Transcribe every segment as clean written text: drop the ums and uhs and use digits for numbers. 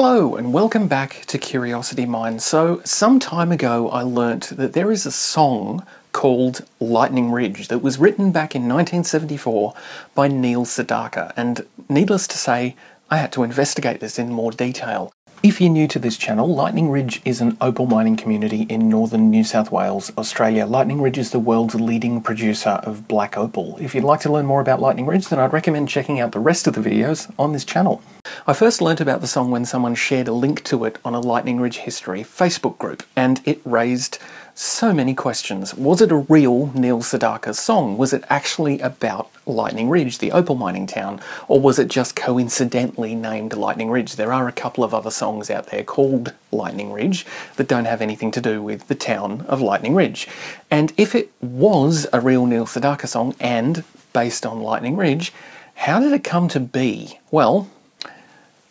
Hello and welcome back to Curiosity Mine. So some time ago I learnt that there is a song called Lightning Ridge that was written back in 1974 by Neil Sedaka, and needless to say I had to investigate this in more detail. If you're new to this channel, Lightning Ridge is an opal mining community in northern New South Wales, Australia. Lightning Ridge is the world's leading producer of black opal. If you'd like to learn more about Lightning Ridge, then I'd recommend checking out the rest of the videos on this channel. I first learnt about the song when someone shared a link to it on a Lightning Ridge History Facebook group, and it raised so many questions. Was it a real Neil Sedaka song? Was it actually about Lightning Ridge, the opal mining town? Or was it just coincidentally named Lightning Ridge? There are a couple of other songs out there called Lightning Ridge that don't have anything to do with the town of Lightning Ridge. And if it was a real Neil Sedaka song and based on Lightning Ridge, how did it come to be? Well,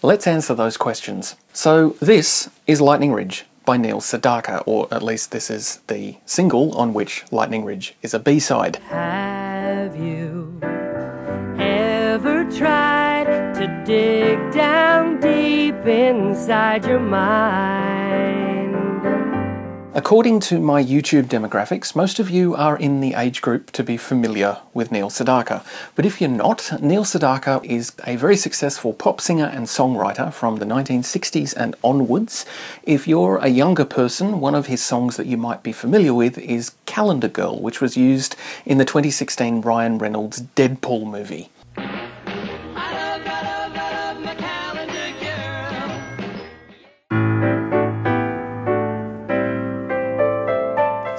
let's answer those questions. So this is Lightning Ridge by Neil Sedaka, or at least this is the single on which Lightning Ridge is a B-side. Have you ever tried to dig down deep inside your mind? According to my YouTube demographics, most of you are in the age group to be familiar with Neil Sedaka. But if you're not, Neil Sedaka is a very successful pop singer and songwriter from the 1960s and onwards. If you're a younger person, one of his songs that you might be familiar with is Calendar Girl, which was used in the 2016 Ryan Reynolds Deadpool movie.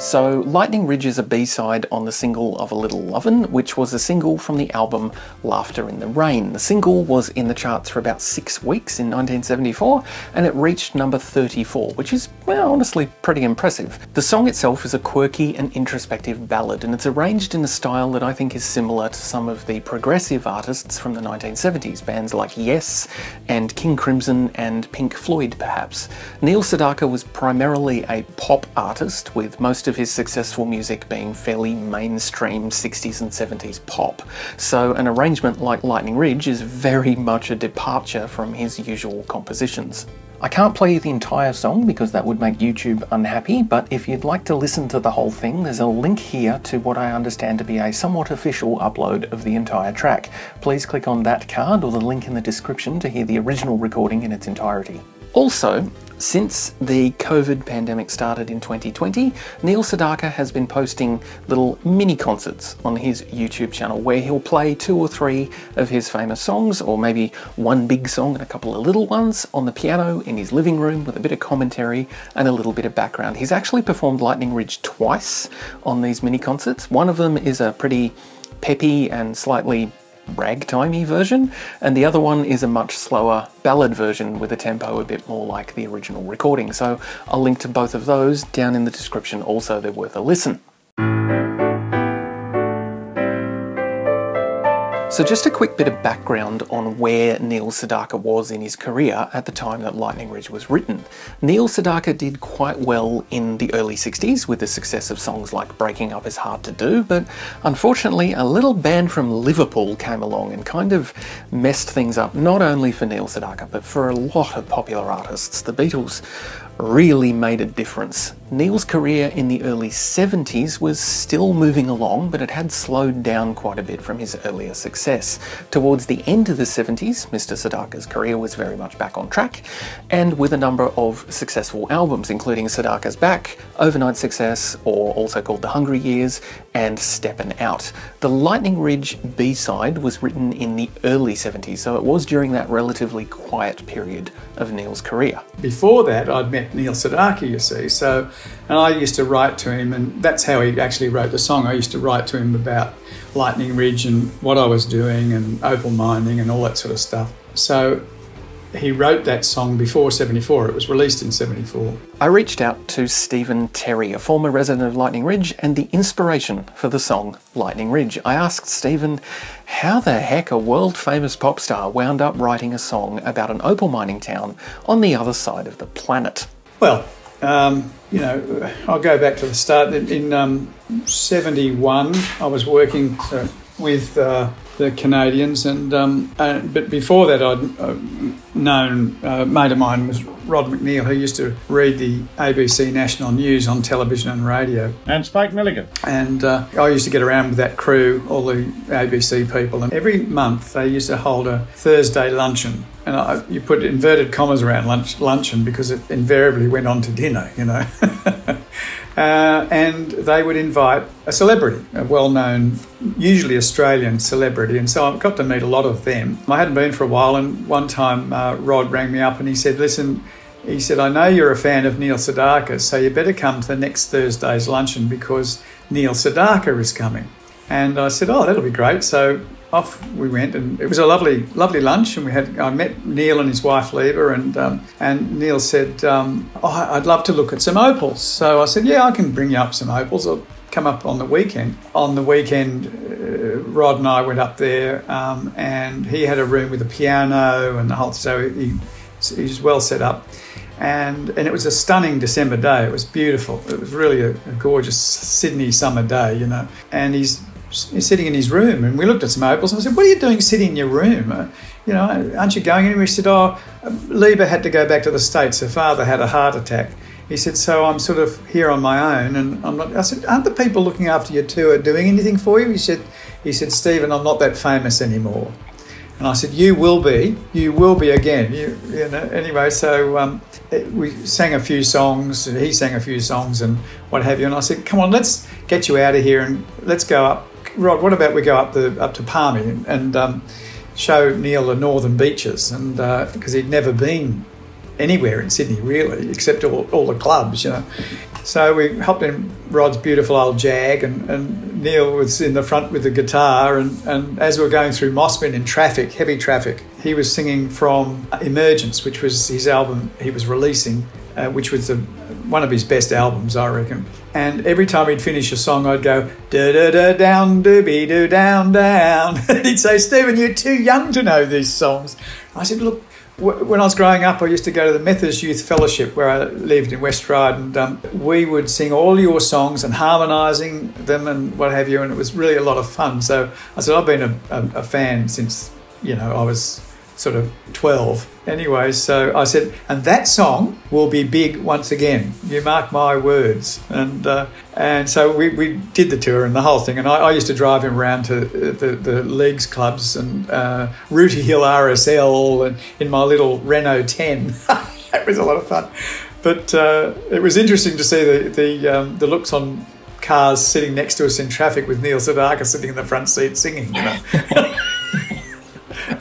So Lightning Ridge is a B-side on the single of A Little Lovin', which was a single from the album Laughter in the Rain. The single was in the charts for about 6 weeks in 1974, and it reached number 34, which is, well, honestly pretty impressive. The song itself is a quirky and introspective ballad, and it's arranged in a style that I think is similar to some of the progressive artists from the 1970s, bands like Yes and King Crimson and Pink Floyd perhaps. Neil Sedaka was primarily a pop artist, with most of his successful music being fairly mainstream 60s and 70s pop. So an arrangement like Lightning Ridge is very much a departure from his usual compositions. I can't play you the entire song because that would make YouTube unhappy, but if you'd like to listen to the whole thing, there's a link here to what I understand to be a somewhat official upload of the entire track. Please click on that card or the link in the description to hear the original recording in its entirety. Also, since the COVID pandemic started in 2020, Neil Sedaka has been posting little mini concerts on his YouTube channel where he'll play 2 or 3 of his famous songs, or maybe one big song and a couple of little ones, on the piano in his living room with a bit of commentary and a little bit of background. He's actually performed Lightning Ridge twice on these mini concerts. One of them is a pretty peppy and slightly ragtimey version, and the other one is a much slower ballad version with a tempo a bit more like the original recording. So I'll link to both of those down in the description also, they're worth a listen. So just a quick bit of background on where Neil Sedaka was in his career at the time that Lightning Ridge was written. Neil Sedaka did quite well in the early 60s with the success of songs like Breaking Up Is Hard to Do, but unfortunately a little band from Liverpool came along and kind of messed things up, not only for Neil Sedaka but for a lot of popular artists. The Beatles really made a difference. Neil's career in the early 70s was still moving along, but it had slowed down quite a bit from his earlier success. Towards the end of the 70s, Mr. Sedaka's career was very much back on track, and with a number of successful albums, including Sedaka's Back, Overnight Success, or also called The Hungry Years, and Steppin' Out. The Lightning Ridge B-side was written in the early 70s, so it was during that relatively quiet period of Neil's career. Before that, I'd met Neil Sedaka, you see, and I used to write to him, and that's how he actually wrote the song. I used to write to him about Lightning Ridge and what I was doing and opal mining and all that sort of stuff. So he wrote that song before 74. It was released in 74. I reached out to Stephen Terrey, a former resident of Lightning Ridge and the inspiration for the song Lightning Ridge. I asked Stephen how the heck a world-famous pop star wound up writing a song about an opal mining town on the other side of the planet. Well, you know, I'll go back to the start. In 71, I was working to with the Canadians, but before that I'd known a mate of mine was Rod McNeil, who used to read the ABC National News on television and radio. And Spike Milligan. And I used to get around with that crew, all the ABC people, and every month they used to hold a Thursday luncheon. And you put inverted commas around luncheon because it invariably went on to dinner, you know. And they would invite a celebrity, a well-known, usually Australian celebrity. And so I got to meet a lot of them. I hadn't been for a while, and one time Rod rang me up and he said, listen, he said, I know you're a fan of Neil Sedaka, so you better come to the next Thursday's luncheon because Neil Sedaka is coming. And I said, oh, that'll be great. So off we went, and it was a lovely, lovely lunch. And I met Neil and his wife Leva, and Neil said, I'd love to look at some opals. So I said, yeah, I can bring you up some opals. I'll come up on the weekend. On the weekend, Rod and I went up there, and he had a room with a piano and the whole. So he's well set up. And it was a stunning December day. It was beautiful. It was really a gorgeous Sydney summer day, you know. And he's sitting in his room, and we looked at some opals. And I said, what are you doing sitting in your room? You know, aren't you going anywhere? He said, Leva had to go back to the States. Her father had a heart attack. He said, so I'm sort of here on my own. And I said, aren't the people looking after your tour doing anything for you? He said, Stephen, I'm not that famous anymore. And I said, you will be again. You know. Anyway, so we sang a few songs, and he sang a few songs and what have you. And I said, come on, let's get you out of here and let's go up. Rod, what about we go up to Palmy and show Neil the northern beaches? And because he'd never been anywhere in Sydney really, except all the clubs, you know. So we hopped in Rod's beautiful old Jag, and Neil was in the front with the guitar, and as we were going through Mossman in traffic, heavy traffic, he was singing from Emergence, which was his album he was releasing, which was one of his best albums, I reckon. And every time he'd finish a song, I'd go, da-da-da-down, dooby-doo, down. And he'd say, Stephen, you're too young to know these songs. I said, look, when I was growing up, I used to go to the Methodist Youth Fellowship where I lived in West Ryde, and we would sing all your songs and harmonising them and what have you, and it was really a lot of fun. So I said, I've been a fan since, you know, I was sort of 12. Anyway, so I said, and that song will be big once again. You mark my words. And so we did the tour and the whole thing. And I used to drive him around to the leagues clubs and Rooty Hill RSL and in my little Renault 10. It was a lot of fun. But it was interesting to see the looks on cars sitting next to us in traffic with Neil Sedaka sitting in the front seat singing, you know.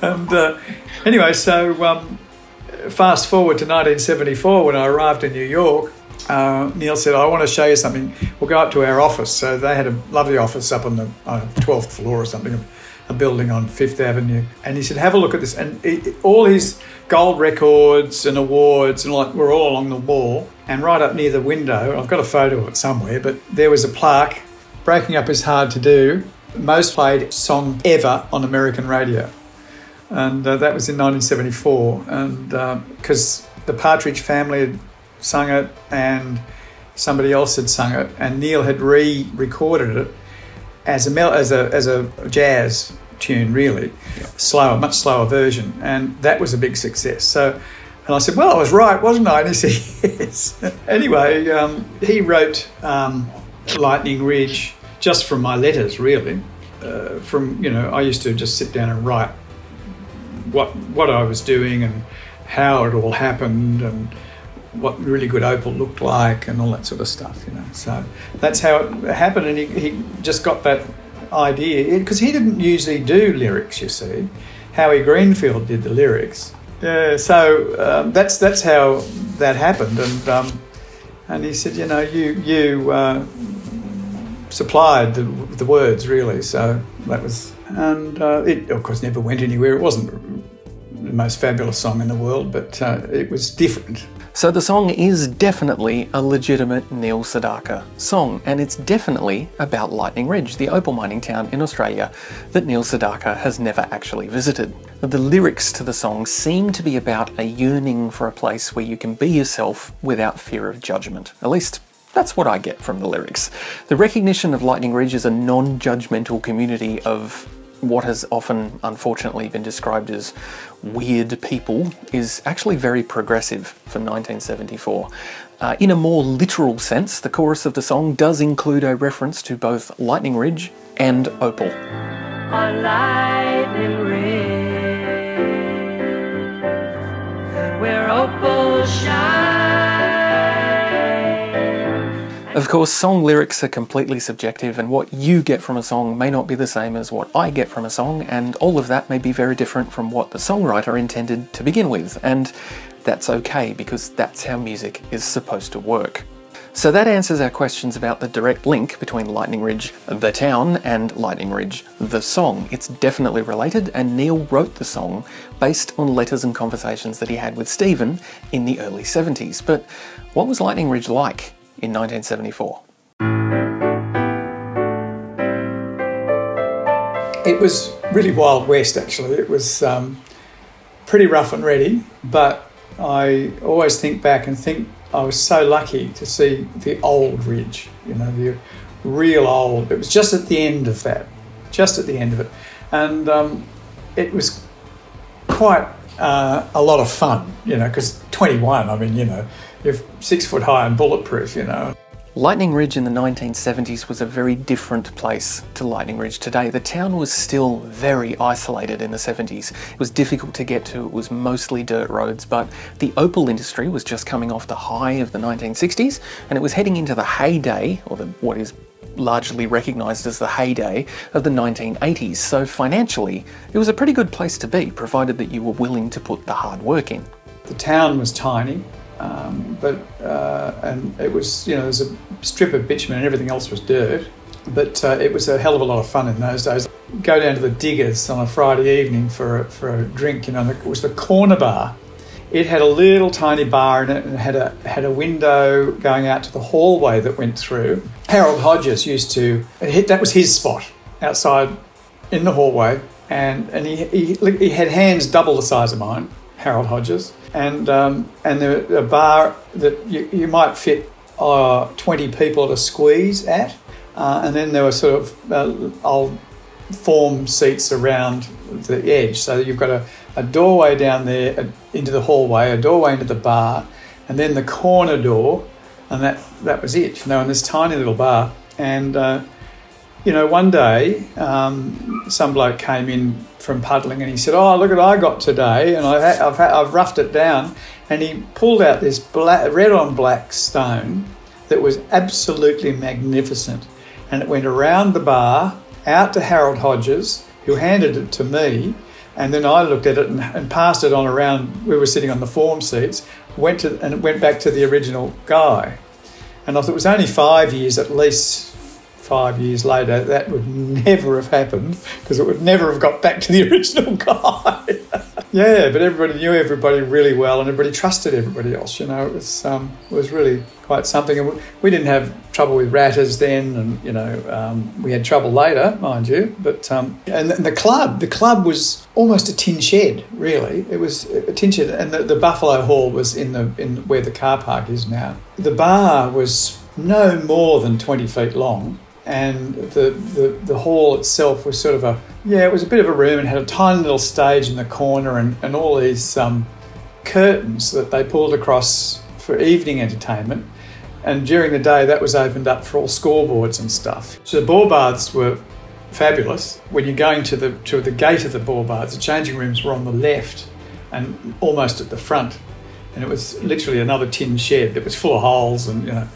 And anyway, so fast forward to 1974 when I arrived in New York. Neil said, I want to show you something. We'll go up to our office. So they had a lovely office up on the 12th floor or something, a building on 5th Avenue. And he said, have a look at this. And all his gold records and awards and were all along the wall. And right up near the window, I've got a photo of it somewhere, but there was a plaque, Breaking Up Is Hard to Do, most played song ever on American radio. And that was in 1974, and because the Partridge Family had sung it and somebody else had sung it, and Neil had re-recorded it as a jazz tune, really, slower, much slower version, and that was a big success. So, and I said, well, I was right, wasn't I? And he said, yes. Anyway, he wrote Lightning Ridge just from my letters, really. I used to just sit down and write what I was doing and how it all happened and what really good opal looked like and all that sort of stuff, you know. So that's how it happened, and he just got that idea because he didn't usually do lyrics, you see. Howie Greenfield did the lyrics. Yeah, so that's how that happened, and he said, you know, you supplied the words really, so that was. And it, of course, never went anywhere. It wasn't the most fabulous song in the world, but it was different. So the song is definitely a legitimate Neil Sedaka song, and it's definitely about Lightning Ridge, the opal mining town in Australia that Neil Sedaka has never actually visited. The lyrics to the song seem to be about a yearning for a place where you can be yourself without fear of judgment. At least That's what I get from the lyrics. The recognition of Lightning Ridge as a non-judgmental community of what has often, unfortunately, been described as weird people is actually very progressive for 1974. In a more literal sense, the chorus of the song does include a reference to both Lightning Ridge and Opal. On Lightning Ridge, where opal shine. Of course, song lyrics are completely subjective, and what you get from a song may not be the same as what I get from a song, and all of that may be very different from what the songwriter intended to begin with, and that's okay, because that's how music is supposed to work. So that answers our questions about the direct link between Lightning Ridge, the town, and Lightning Ridge, the song. It's definitely related, and Neil wrote the song based on letters and conversations that he had with Stephen in the early 70s. But what was Lightning Ridge like in 1974? It was really Wild West, actually. It was pretty rough and ready, but I always think back and think I was so lucky to see the old Ridge, you know, the real old. It was just at the end of that, just at the end of it. And it was quite a lot of fun, you know, because 21, I mean, you know, you're 6 foot high and bulletproof, you know. Lightning Ridge in the 1970s was a very different place to Lightning Ridge today. The town was still very isolated in the 70s. It was difficult to get to, it was mostly dirt roads, but the opal industry was just coming off the high of the 1960s, and it was heading into the heyday, or what is largely recognised as the heyday of the 1980s. So financially, it was a pretty good place to be, provided that you were willing to put the hard work in. The town was tiny, and it was, you know, there's a strip of bitumen and everything else was dirt, but it was a hell of a lot of fun in those days. Go down to the Diggers on a Friday evening for a drink, you know, it was the corner bar. It had a little tiny bar in it and it had a window going out to the hallway that went through. Harold Hodges used to, that was his spot, outside in the hallway, and he had hands double the size of mine, Harold Hodges, and there was a bar that you might fit 20 people at a squeeze at, and then there were sort of old form seats around the edge, so you've got a doorway down there into the hallway, a doorway into the bar, and then the corner door, and that was it, you know, in this tiny little bar. And you know, one day some bloke came in from puddling and he said, "Oh, look what I got today," and I've roughed it down, and he pulled out this red on black stone that was absolutely magnificent, and it went around the bar out to Harold Hodges, who handed it to me, and then I looked at it and passed it on around. We were sitting on the form seats, went back to the original guy, and I thought it was only 5 years, at least 5 years later, that would never have happened, because it would never have got back to the original guy. Yeah, but everybody knew everybody really well, and everybody trusted everybody else. You know, it was really quite something. And we didn't have trouble with ratters then, and you know, we had trouble later, mind you. But and the club was almost a tin shed, really. It was a tin shed, and the Buffalo Hall was in where the car park is now. The bar was no more than 20 feet long, and the hall itself was sort of it was a bit of a room, and had a tiny little stage in the corner, and all these curtains that they pulled across for evening entertainment. And during the day, that was opened up for all scoreboards and stuff. So the ball baths were fabulous. When you're going to the gate of the ball baths, the changing rooms were on the left and almost at the front, and it was literally another tin shed that was full of holes, and you know.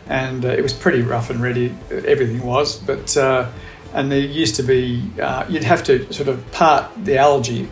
And it was pretty rough and ready, everything was, but and there used to be, you'd have to sort of part the algae.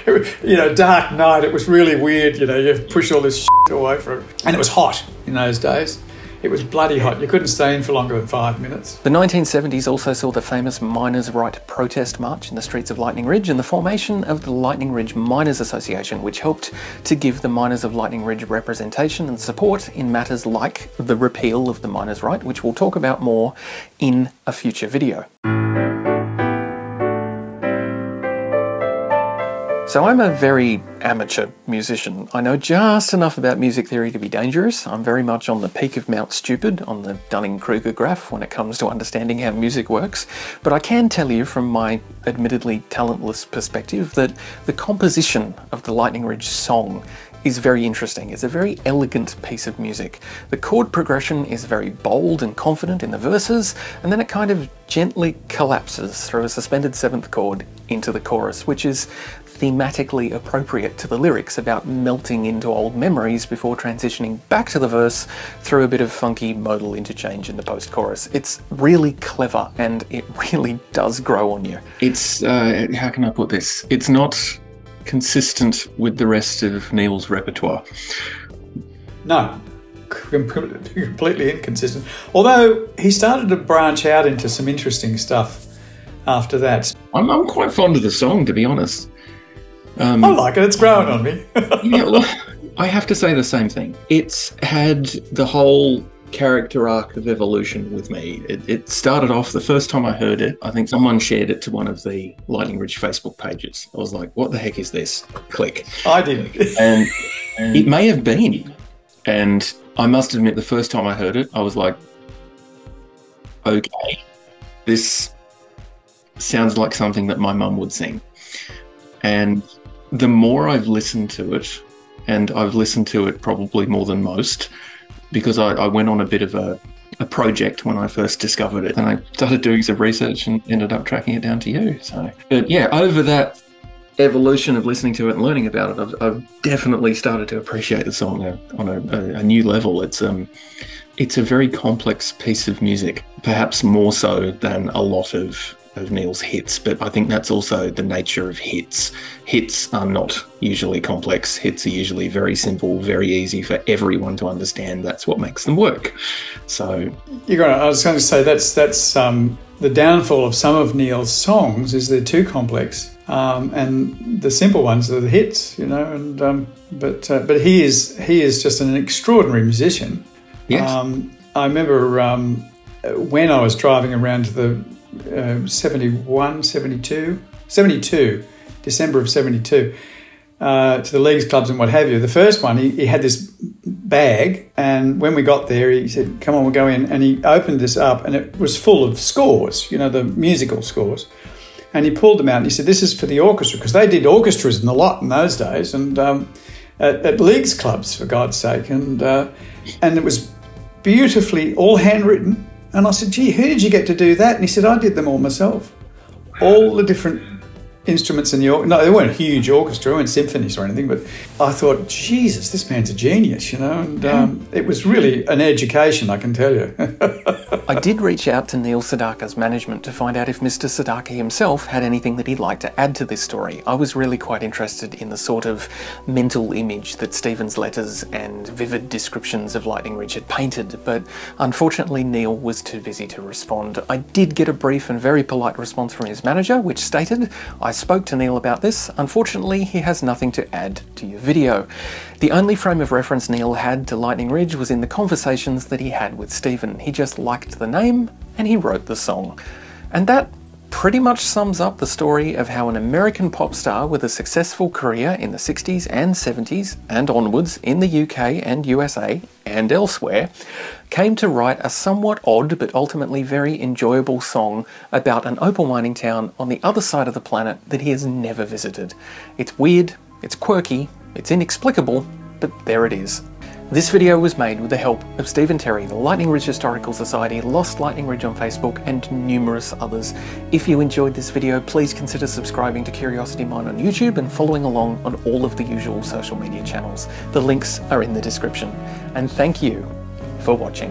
You know, dark night, it was really weird, you know, you have to push all this shit away from it. And it was hot in those days. It was bloody hot. You couldn't stay in for longer than 5 minutes. The 1970s also saw the famous Miners' Right protest march in the streets of Lightning Ridge and the formation of the Lightning Ridge Miners Association, which helped to give the miners of Lightning Ridge representation and support in matters like the repeal of the Miners' Right, which we'll talk about more in a future video. So I'm a very amateur musician. I know just enough about music theory to be dangerous. I'm very much on the peak of Mount Stupid on the Dunning-Kruger graph when it comes to understanding how music works. But I can tell you from my admittedly talentless perspective that the composition of the Lightning Ridge song is very interesting. It's a very elegant piece of music. The chord progression is very bold and confident in the verses, and then it kind of gently collapses through a suspended seventh chord into the chorus, which is thematically appropriate to the lyrics about melting into old memories before transitioning back to the verse through a bit of funky modal interchange in the post-chorus. It's really clever and it really does grow on you. It's, how can I put this? It's not consistent with the rest of Neil's repertoire. No, completely inconsistent. Although he started to branch out into some interesting stuff after that. I'm quite fond of the song, to be honest. I like it, it's growing on me. Yeah, well, I have to say the same thing. It's had the whole character arc of evolution with me. It started off, the first time I heard it, I think someone shared it to one of the Lightning Ridge Facebook pages. I was like, what the heck is this? Click. I did. And it may have been. And I must admit, the first time I heard it, I was like, okay, this sounds like something that my mum would sing. And the more I've listened to it, and I've listened to it probably more than most, because I went on a bit of a project when I first discovered it, and I started doing some research and ended up tracking it down to you. So, but yeah, over that evolution of listening to it and learning about it, I've definitely started to appreciate the song on a new level. It's a very complex piece of music, perhaps more so than a lot of Neil's hits, but I think that's also the nature of hits. Hits are not usually complex. Hits are usually very simple, very easy for everyone to understand. That's what makes them work. So I was going to say that's the downfall of some of Neil's songs is they're too complex, and the simple ones are the hits, you know. And but he is just an extraordinary musician. Yes. I remember when I was driving around to the 72, December of 72, to the leagues, clubs and what have you. The first one, he had this bag, and when we got there, he said, come on, we'll go in. And he opened this up, and it was full of scores, you know, the musical scores. And he pulled them out, and he said, this is for the orchestra, because they did orchestras in a lot in those days, and at leagues, clubs, for God's sake. And it was beautifully all handwritten. And I said, gee, who did you get to do that? And he said, I did them all myself. All the different instruments in the orchestra. No, they weren't huge orchestra, they weren't symphonies or anything, but I thought, Jesus, this man's a genius, you know. And it was really an education, I can tell you. I did reach out to Neil Sedaka's management to find out if Mr. Sedaka himself had anything that he'd like to add to this story. I was really quite interested in the sort of mental image that Stephen's letters and vivid descriptions of Lightning Ridge had painted, but unfortunately Neil was too busy to respond. I did get a brief and very polite response from his manager, which stated, I spoke to Neil about this. Unfortunately, he has nothing to add to your video. The only frame of reference Neil had to Lightning Ridge was in the conversations that he had with Stephen. He just liked the name and he wrote the song. And that pretty much sums up the story of how an American pop star with a successful career in the 60s and 70s and onwards in the UK and USA and elsewhere came to write a somewhat odd but ultimately very enjoyable song about an opal mining town on the other side of the planet that he has never visited. It's weird, it's quirky, it's inexplicable, but there it is. This video was made with the help of Stephen Terrey, the Lightning Ridge Historical Society, Lost Lightning Ridge on Facebook, and numerous others. If you enjoyed this video, please consider subscribing to Curiosity Mine on YouTube and following along on all of the usual social media channels. The links are in the description. And thank you for watching.